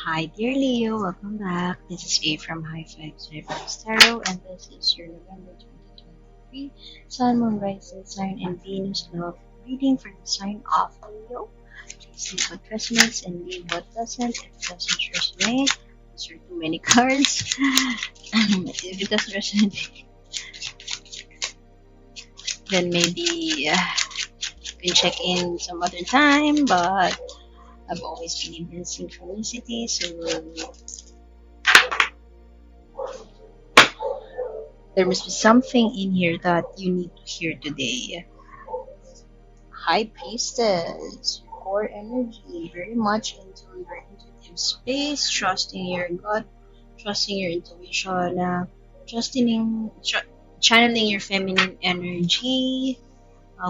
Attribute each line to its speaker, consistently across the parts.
Speaker 1: Hi, dear Leo, welcome back. This is A from High Fives Reverse Tarot, and this is your November 2023 Sun, Moon, Rising Sign, and Venus Love reading for the sign of Leo. Please see what resonates and leave what doesn't. If it doesn't resonate, these are too many cards. If it doesn't resonate, then maybe you can check in some other time, but I've always believed in synchronicity, so there must be something in here that you need to hear today. High Priestess, core energy, very much into your intuitive space, trusting your gut, trusting your intuition, channeling your feminine energy,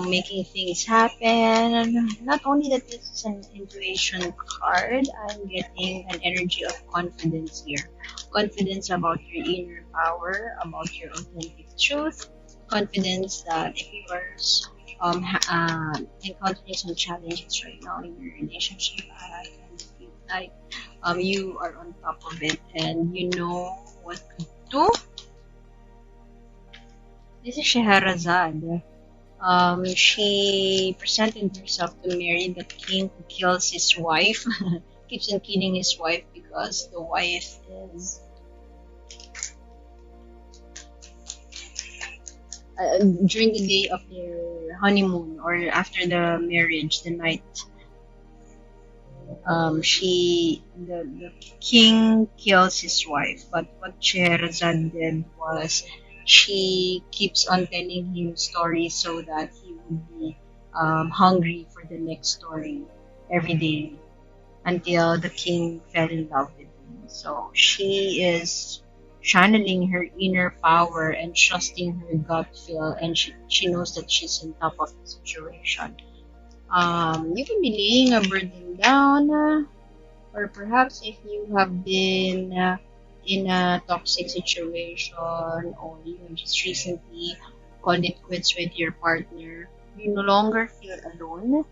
Speaker 1: making things happen. Not only that this is an intuition card, I'm getting an energy of confidence here. Confidence about your inner power, about your authentic truth. Confidence that if you are encountering some challenges right now in your relationship, I can feel like you are on top of it and you know what to do. This is Scheherazade. She presented herself to marry the king who kills his wife, keeps on killing his wife because the wife is during the day of their honeymoon or after the marriage, the night. The king kills his wife, but what Scheherazade did was she keeps on telling him stories so that he would be hungry for the next story every day until the king fell in love with him. So she is channeling her inner power and trusting her gut feel, and she knows that she's on top of the situation. You can be laying a burden down, or perhaps if you have been in a toxic situation or you just recently called it quits with your partner, you no longer feel alone.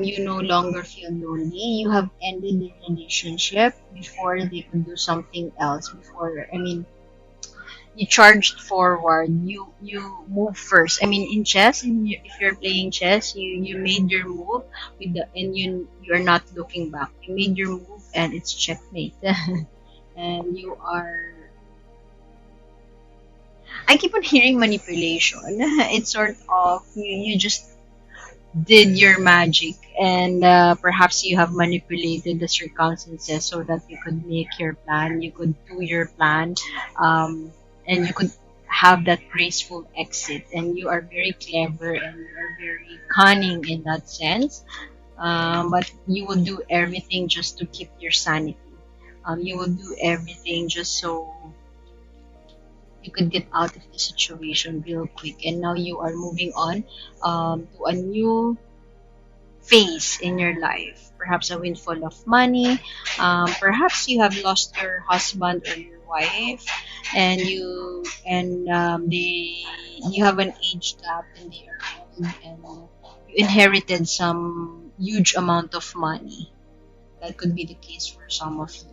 Speaker 1: You no longer feel lonely. You have ended the relationship before they could do something else. You charged forward. You move first. In chess, if you're playing chess, you made your move with the and you're not looking back. You made your move and it's checkmate. And you are. I keep on hearing manipulation. It's sort of you just did your magic and perhaps you have manipulated the circumstances so that you could make your plan, you could do your plan, and you could have that graceful exit, and you are very clever and you are very cunning in that sense, but you will do everything just to keep your sanity. You will do everything just so you could get out of the situation real quick, and now you are moving on to a new phase in your life. Perhaps a windfall of money. Perhaps you have lost your husband or your wife, and you have an age gap, and they are old, and you inherited some huge amount of money. That could be the case for some of you.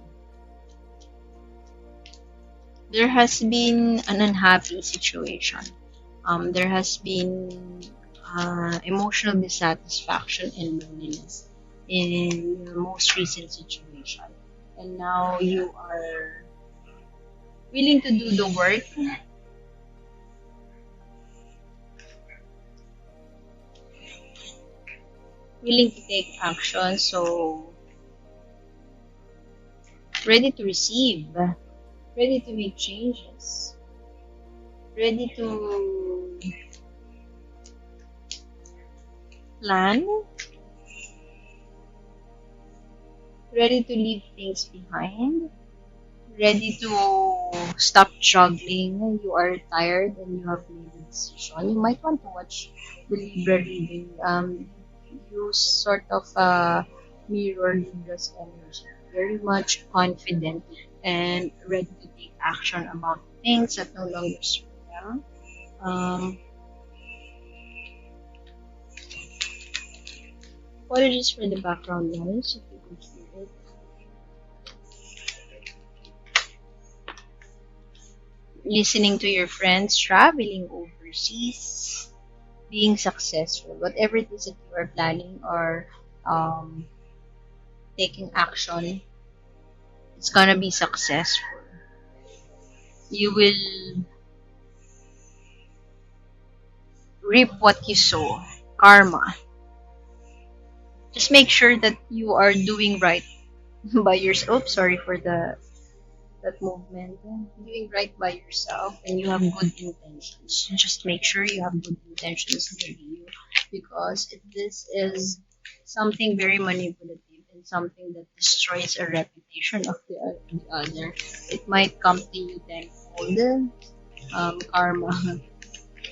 Speaker 1: There has been an unhappy situation. There has been emotional dissatisfaction and loneliness in your most recent situation. And now you are willing to do the work, willing to take action, so ready to receive, ready to make changes, ready to plan, ready to leave things behind, ready to stop juggling. You are tired and you have made a decision. You might want to watch the Libra reading. You sort of mirror Libra's energy. Very much confident and ready to take action about things that no longer serve you. Um, Apologies for the background noise if you can hear it. listening to your friends, traveling overseas, being successful, whatever it is that you are planning or um, taking action, it's gonna be successful. You will reap what you sow. Karma. Just make sure that you are doing right by yourself. Oh, sorry for that movement. Doing right by yourself and you have good intentions. Just make sure you have good intentions with you, because if this is something very manipulative and something that destroys a reputation of the other, it might come to you tenfold. Karma.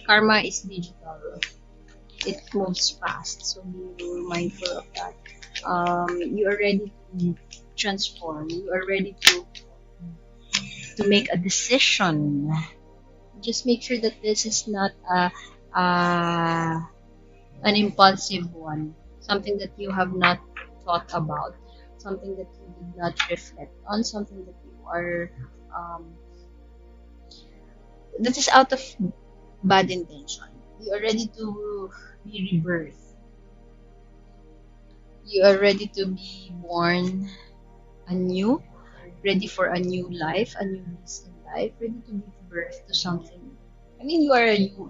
Speaker 1: Karma is digital. It moves fast, so be mindful of that. You are ready to transform. You are ready to make a decision. Just make sure that this is not a an impulsive one, something that you have not thought about, something that you did not reflect on, something that you are that is out of bad intention. You are ready to be rebirthed. You are ready to be born anew, ready for a new life, a new lease in life, ready to give birth to something. I mean,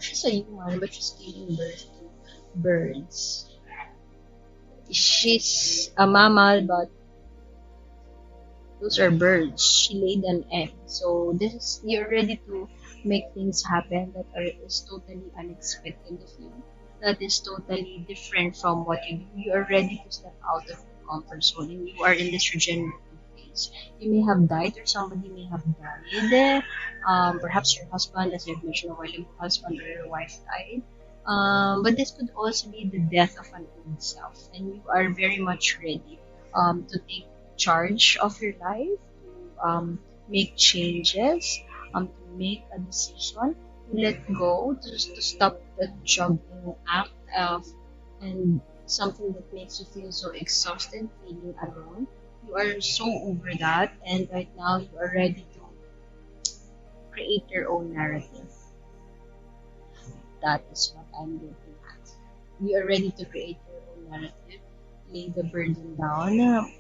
Speaker 1: she's a human, but she's giving birth to birds. She's a mammal, but those are birds. She laid an egg. So this is, you're ready to make things happen that is totally unexpected of you. That is totally different from what you do. You are ready to step out of your comfort zone and you are in this regenerative phase. You may have died or somebody may have died. Perhaps your husband, as I've mentioned a while ago, husband or your wife died. But this could also be the death of an old self, and you are very much ready to take charge of your life, to make changes, to make a decision, to let go, to stop the juggling act of and something that makes you feel so exhausted, feeling alone. You are so over that, and right now you are ready to create your own narrative. That is what I'm looking at. You are ready to create your own narrative, lay the burden down,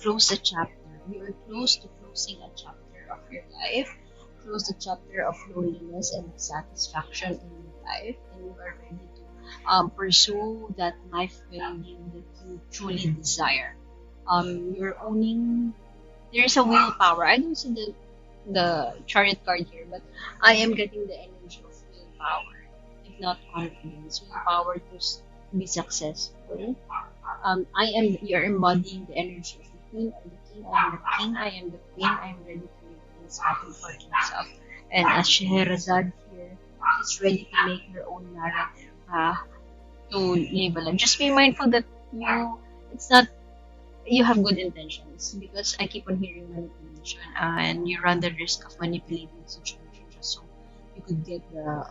Speaker 1: close the chapter. You are close to closing a chapter of your life, close the chapter of loneliness and dissatisfaction in your life, and you are ready to pursue that life well-being that you truly desire. You're owning. There's a willpower. I don't see the chariot card here, but I am getting the energy of willpower, if not confidence. Willpower to be successful. I am, you're embodying the energy of the queen or the king. I am the king, I am the queen, I am ready to make things happen for myself. And as Scheherazade here, she's ready to make her own narrative to live a life. Just be mindful that it's not, you have good intentions, because I keep on hearing manipulation and you run the risk of manipulating the situation just so you could get the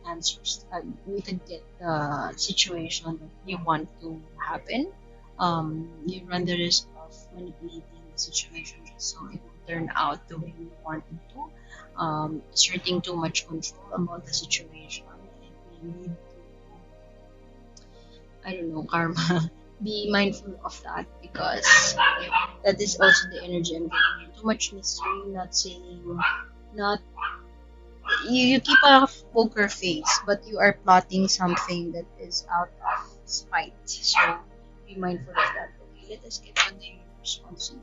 Speaker 1: answers. You could get the situation that you want to happen. You run the risk of manipulating the situation just so it will turn out the way you want it to. Asserting too much control about the situation, it may lead to, I don't know, karma. Be mindful of that, because that is also the energy I'm getting here. Too much mystery, not saying, not, you keep a poker face, but you are plotting something that is out of spite. So be mindful of that. Okay, let us get what the universe wants you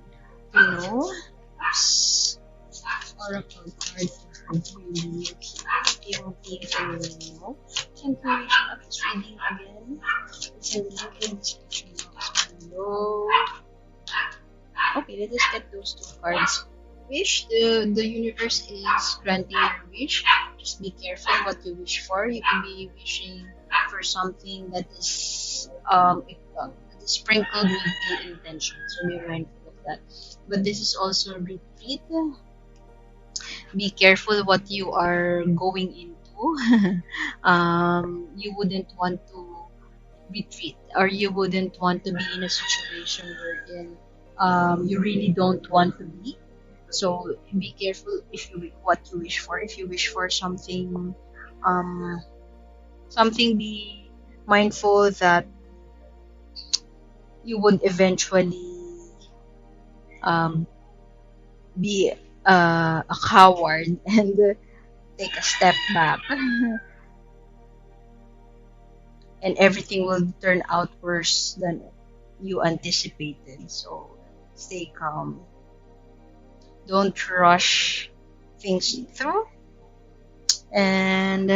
Speaker 1: to know. Oops. Oracle card for you. Okay, okay, so temptation of this reading again. It's in the link in the description box below. Okay, let us get those two cards. Wish, the universe is granting your wish. Just be careful what you wish for. You can be wishing for something that is sprinkled with the intention. So be mindful of that. But this is also retreat. Be careful what you are going into. You wouldn't want to retreat, or you wouldn't want to be in a situation wherein you really don't want to be. So be careful if you what you wish for. If you wish for something, um, something, be mindful that you would eventually um, be a coward and take a step back, and everything will turn out worse than you anticipated. So stay calm. Don't rush things through, and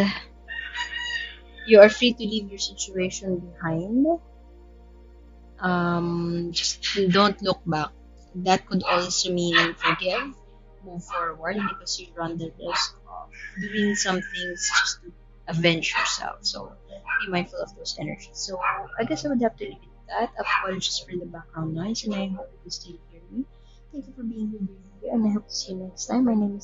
Speaker 1: you are free to leave your situation behind. Just don't look back. That could also mean forgive, move forward, because you run the risk of doing some things just to avenge yourself. So be mindful of those energies. So I guess I would have to leave it at that. Apologies for the background noise, and I hope you can still hear me. Thank you for being here, dear, and I hope to see you next time. My name is